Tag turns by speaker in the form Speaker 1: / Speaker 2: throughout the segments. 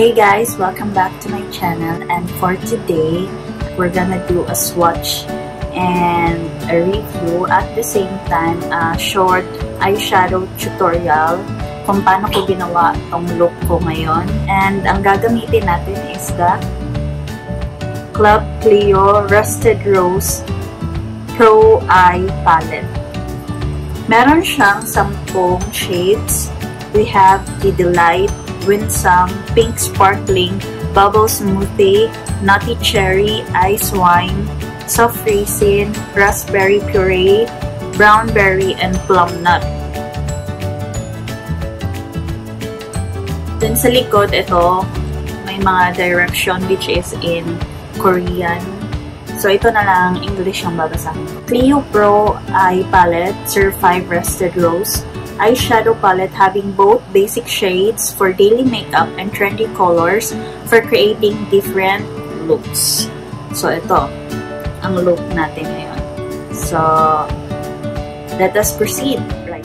Speaker 1: Hey guys, welcome back to my channel, and for today we're gonna do a swatch and a review, at the same time a short eyeshadow tutorial kung paano ko ginawa tong look ko ngayon. And ang gagamitin natin is the CLIO Pro Eye Palette. Meron siyang 10 shades. We have the Delight, Winsome, Pink Sparkling, Bubble Smoothie, Nutty Cherry, Ice Wine, Soft Raisin, Raspberry Puree, Brown Berry, and Plum Nut. Then sa likod, ito, may mga direction which is in Korean. So, ito na lang English ang babasahin. CLIO Pro Eye Palette, Sir 5 Rusted Rose. Eyeshadow palette having both basic shades for daily makeup and trendy colors for creating different looks. So, ito ang look natin ngayon. So, let us proceed. Right.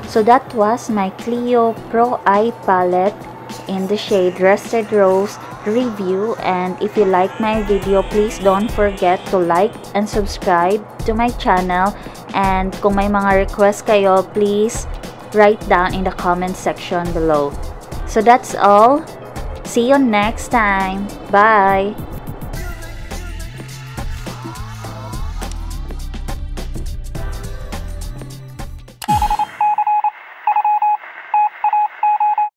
Speaker 1: So that was my CLIO Pro Eye Palette in the shade Rusted Rose review. And if you like my video, please don't forget to like and subscribe to my channel. And kung may mga request kayo, please write down in the comment section below. So that's all. See you next time. Bye!